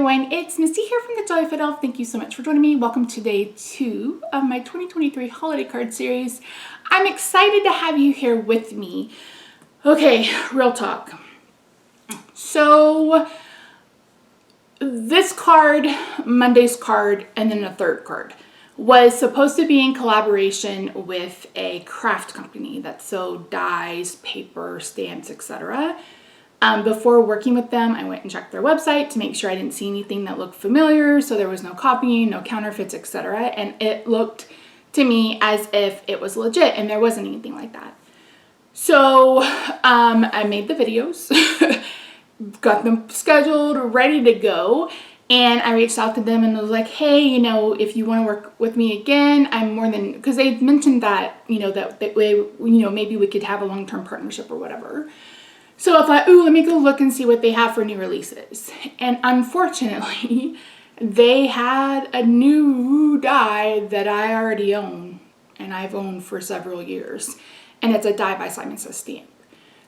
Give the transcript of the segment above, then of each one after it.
everyone, it's Misty here from TheJollyFatElf. Thank you so much for joining me. Welcome to day 2 of my 2023 holiday card series. I'm excited to have you here with me. Okay, real talk. So this card, Monday's card, and then the third card was supposed to be in collaboration with a craft company that sewed dies, paper, stamps, etc. Before working with them, I went and checked their website to make sure I didn't see anything that looked familiar, so there was no copying, no counterfeits, etc. And it looked to me as if it was legit, and there wasn't anything like that. So I made the videos, got them scheduled, ready to go, and I reached out to them and was like, hey, you know, if you want to work with me again, I'm more than, because they mentioned that, you know, that way, you know, maybe we could have a long-term partnership or whatever. So I thought, ooh, let me go look and see what they have for new releases. And unfortunately, they had a new die that I already own, and I've owned for several years. And it's a die by Simon Says stamp.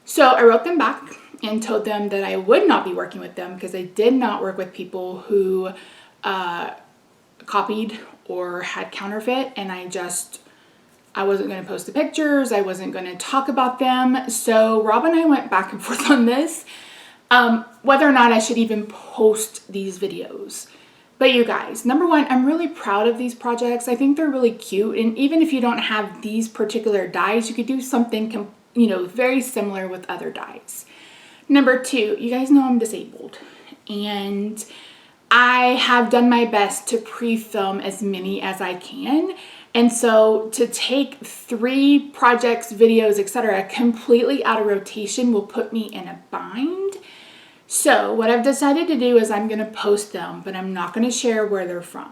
So I wrote them back and told them that I would not be working with them because I did not work with people who copied or had counterfeit, and I wasn't going to post the pictures. I wasn't going to talk about them. So Rob and I went back and forth on this, whether or not I should even post these videos. But you guys, number one, I'm really proud of these projects. I think they're really cute. And even if you don't have these particular dies, you could do something, you know, very similar with other dies. Number two, you guys know I'm disabled, and I have done my best to pre-film as many as I can. And so to take 3 projects, videos, etc. completely out of rotation will put me in a bind. So what I've decided to do is I'm going to post them, but I'm not going to share where they're from.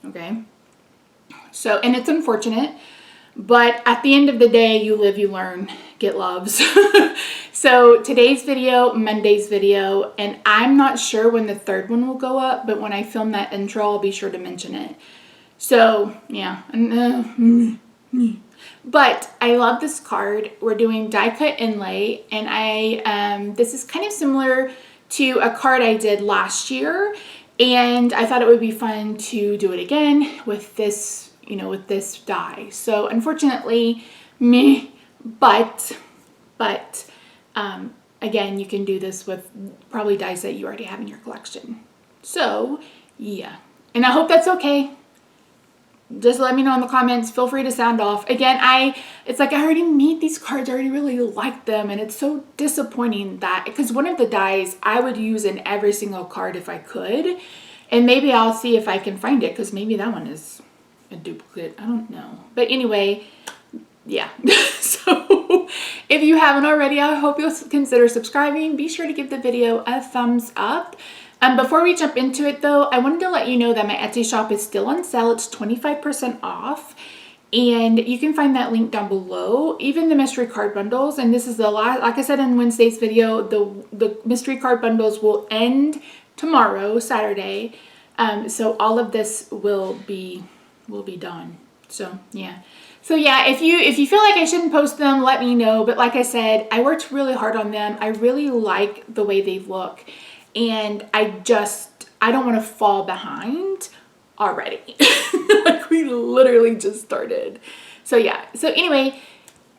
Okay? So, and it's unfortunate, but at the end of the day, you live, you learn, get loves. So today's video, Monday's video, and I'm not sure when the third one will go up, but when I film that intro, I'll be sure to mention it. So yeah, but I love this card. We're doing die cut inlay, and this is kind of similar to a card I did last year, and I thought it would be fun to do it again with this, you know, with this die. So unfortunately, but again, you can do this with probably dies that you already have in your collection. So yeah, and I hope that's okay. Just let me know in the comments. Feel free to sound off. Again, it's like I already made these cards. I already really like them. And it's so disappointing that, because one of the dies I would use in every single card if I could. And maybe I'll see if I can find it, because maybe that one is a duplicate. I don't know. But anyway, yeah. So if you haven't already, I hope you'll consider subscribing. Be sure to give the video a thumbs up. Before we jump into it though, I wanted to let you know that my Etsy shop is still on sale. It's 25% off, and you can find that link down below. Even the mystery card bundles, and this is the last, like I said in Wednesday's video, the mystery card bundles will end tomorrow, Saturday. So all of this will be done. So yeah. So yeah, if you feel like I shouldn't post them, let me know. But like I said, I worked really hard on them. I really like the way they look. And I don't want to fall behind already. Like we literally just started. So yeah. So anyway,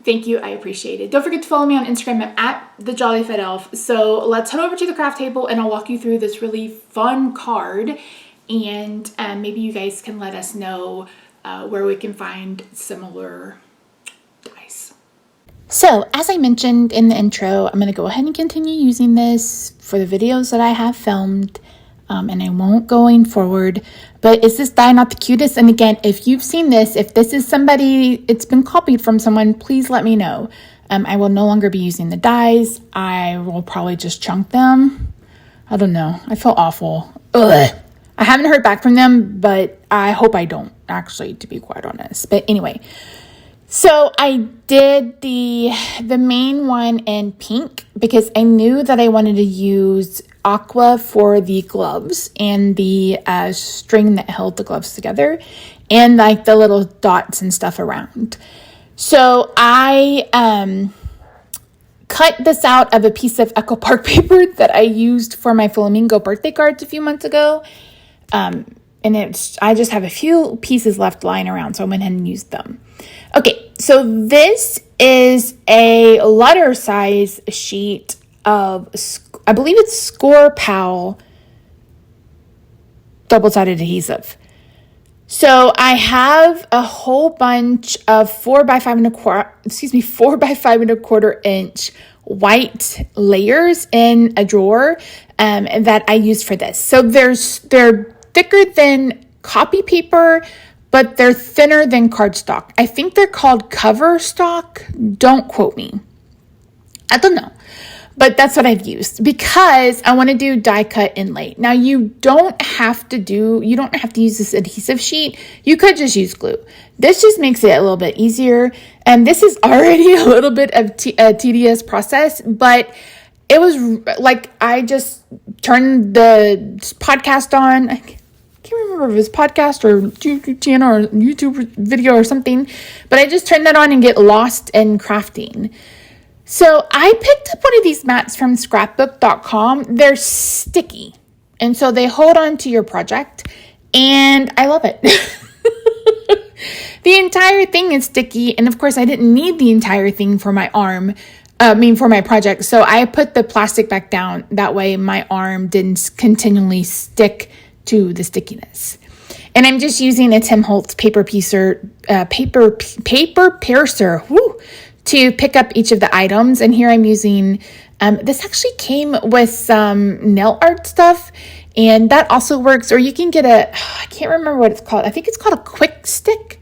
thank you. I appreciate it. Don't forget to follow me on Instagram. I'm at TheJollyFatElf. So let's head over to the craft table and I'll walk you through this really fun card. And maybe you guys can let us know where we can find similar dies. So as I mentioned in the intro, I'm going to go ahead and continue using this for the videos that I have filmed, and I won't going forward. But is this die not the cutest? And again, if you've seen this, if this is somebody, it's been copied from someone, please let me know. I will no longer be using the dies. I will probably just chunk them. I don't know. I feel awful. Ugh. I haven't heard back from them, but I hope I don't, actually, to be quite honest. But anyway, so I did the main one in pink because I knew that I wanted to use aqua for the gloves and the string that held the gloves together, and like the little dots and stuff around. So I cut this out of a piece of Echo Park paper that I used for my flamingo birthday cards a few months ago. And I just have a few pieces left lying around, so I went ahead and used them. Okay, so this is a letter size sheet of, I believe it's Score Pal double-sided adhesive. So I have a whole bunch of 4 by 5¼ inch white layers in a drawer that I use for this. So they're thicker than copy paper, but they're thinner than cardstock. I think they're called cover stock. Don't quote me. I don't know. But that's what I've used because I want to do die cut inlay. Now you don't have to use this adhesive sheet. You could just use glue. This just makes it a little bit easier. And this is already a little bit of a tedious process, but it was like, I just turned the podcast on. I can't remember if it was podcast or YouTube channel or YouTube video or something, but I just turned that on and get lost in crafting. So I picked up one of these mats from scrapbook.com. They're sticky, and so they hold on to your project, and I love it. The entire thing is sticky, and of course I didn't need the entire thing for my for my project. So I put the plastic back down. That way my arm didn't continually stick to the stickiness. And I'm just using a Tim Holtz paper piercer, to pick up each of the items. And here I'm using, this actually came with some nail art stuff, and that also works. Or you can get I can't remember what it's called. I think it's called a quick stick.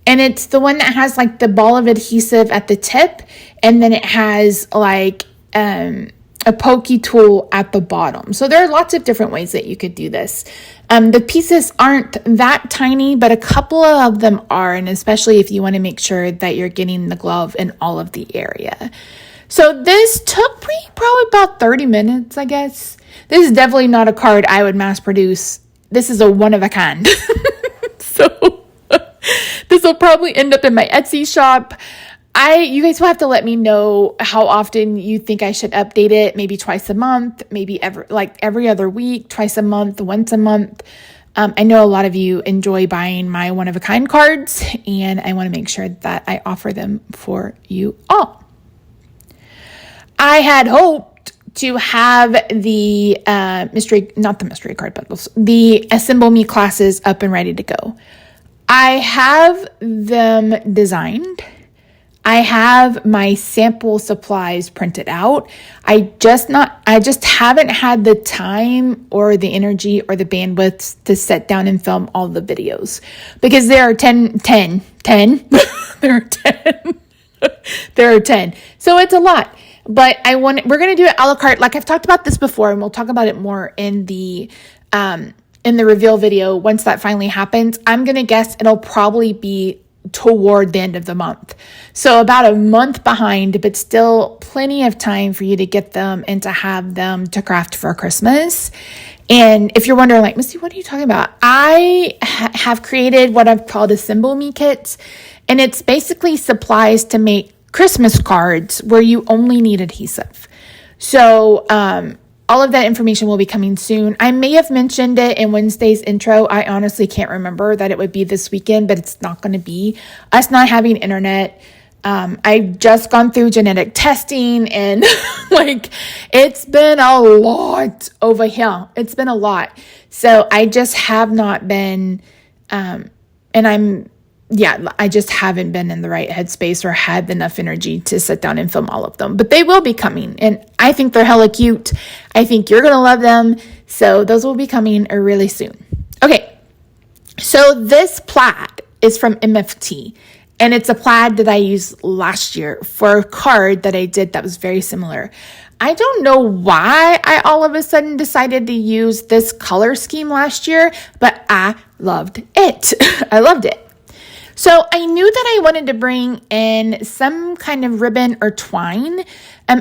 And it's the one that has like the ball of adhesive at the tip, and then it has like a pokey tool at the bottom. So there are lots of different ways that you could do this. The pieces aren't that tiny, but a couple of them are, and especially if you want to make sure that you're getting the glove in all of the area. So this took probably about 30 minutes, I guess. This is definitely not a card I would mass produce. This is a one of a kind. So this will probably end up in my Etsy shop. You guys will have to let me know how often you think I should update it. Maybe twice a month, maybe every other week, twice a month, once a month. I know a lot of you enjoy buying my one-of-a-kind cards, and I want to make sure that I offer them for you all. I had hoped to have the not the mystery card bundles, the Assemble Me classes up and ready to go. I have them designed. I have my sample supplies printed out. I just haven't had the time or the energy or the bandwidth to sit down and film all the videos because there are 10. There are 10. There are 10. So it's a lot, but we're going to do it a la carte. Like I've talked about this before, and we'll talk about it more in the reveal video. Once that finally happens, I'm going to guess it'll probably be toward the end of the month. So about a month behind, but still plenty of time for you to get them and to have them to craft for Christmas. And if you're wondering, like, Missy, what are you talking about? I have created what I've called Assemble Me kits. And it's basically supplies to make Christmas cards where you only need adhesive. So, all of that information will be coming soon. I may have mentioned it in Wednesday's intro. I honestly can't remember that it would be this weekend, but it's not going to be. Us not having internet. I've just gone through genetic testing, and it's been a lot over here. It's been a lot. So I just have not been, I just haven't been in the right headspace or had enough energy to sit down and film all of them. But they will be coming, and I think they're hella cute. I think you're going to love them. So those will be coming really soon. Okay, so this plaid is from MFT, and it's a plaid that I used last year for a card that I did that was very similar. I don't know why I all of a sudden decided to use this color scheme last year, but I loved it. I loved it. So I knew that I wanted to bring in some kind of ribbon or twine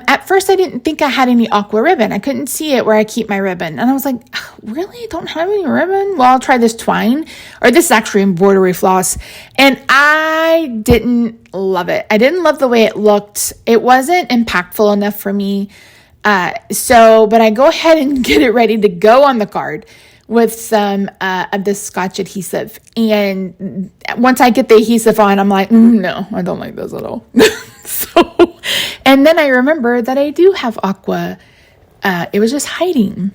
At first I didn't think I had any aqua ribbon. I couldn't see it where I keep my ribbon. And I was like, oh, really? I don't have any ribbon? Well, I'll try this twine, or this is actually embroidery floss. And I didn't love it. I didn't love the way it looked. It wasn't impactful enough for me. But I go ahead and get it ready to go on the card with some of this Scotch adhesive. And once I get the adhesive on, I'm like, no, I don't like this at all. And then I remember that I do have aqua. It was just hiding.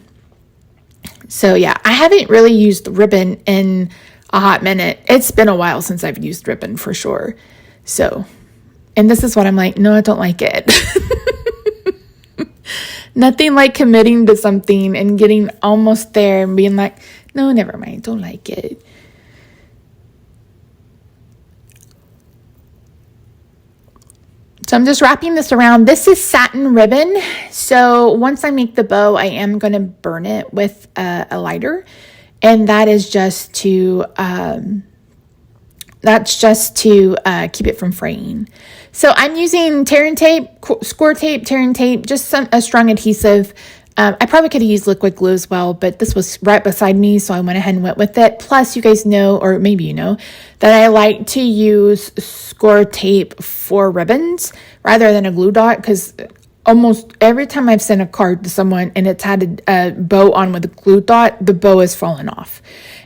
So yeah, I haven't really used ribbon in a hot minute. It's been a while since I've used ribbon for sure. So, and this is what I'm like, no, I don't like it. Nothing like committing to something and getting almost there and being like, no, never mind, don't like it. So I'm just wrapping this around. This is satin ribbon. So once I make the bow, I am going to burn it with a lighter. And that is just to, keep it from fraying. So I'm using tear and tape, score tape, tear and tape, just a strong adhesive. I probably could have used liquid glue as well, but this was right beside me, so I went ahead and went with it. Plus, you guys know, or maybe you know, that I like to use score tape for ribbons rather than a glue dot, because almost every time I've sent a card to someone and it's had a bow on with a glue dot, the bow has fallen off.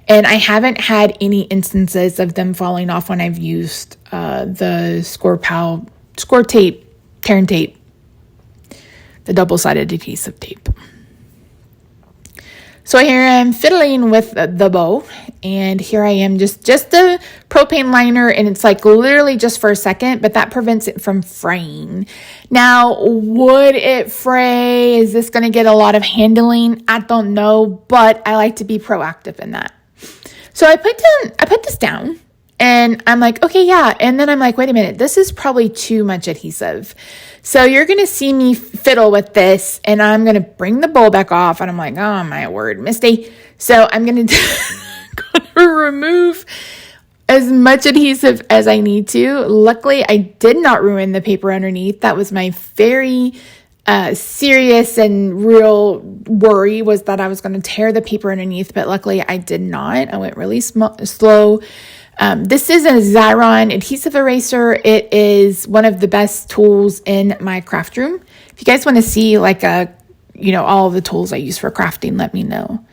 And I haven't had any instances of them falling off when I've used the score tape, tear and tape, the double-sided adhesive tape. So here I'm fiddling with the bow, and here I am just a propane liner, and it's like literally just for a second, but that prevents it from fraying. Now, would it fray? Is this going to get a lot of handling? I don't know, but I like to be proactive in that. So I put this down, and I'm like, okay, yeah. And then I'm like, wait a minute, this is probably too much adhesive. So you're going to see me fiddle with this, and I'm going to bring the bow back off, and I'm like, oh my word, Misty. So I'm going to remove as much adhesive as I need to. Luckily, I did not ruin the paper underneath. That was my very serious and real worry, was that I was going to tear the paper underneath, but luckily I did not. I went really slow. This is a Xyron adhesive eraser. It is one of the best tools in my craft room. If you guys want to see like all the tools I use for crafting, let me know.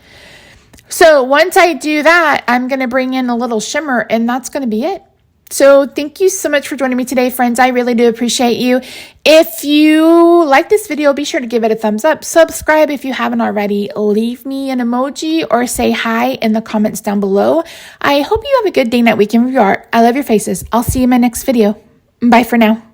So once I do that, I'm going to bring in a little shimmer, and that's going to be it. So thank you so much for joining me today, friends. I really do appreciate you. If you like this video, be sure to give it a thumbs up. Subscribe if you haven't already. Leave me an emoji or say hi in the comments down below. I hope you have a good day, night, weekend, wherever you are. I love your faces. I'll see you in my next video. Bye for now.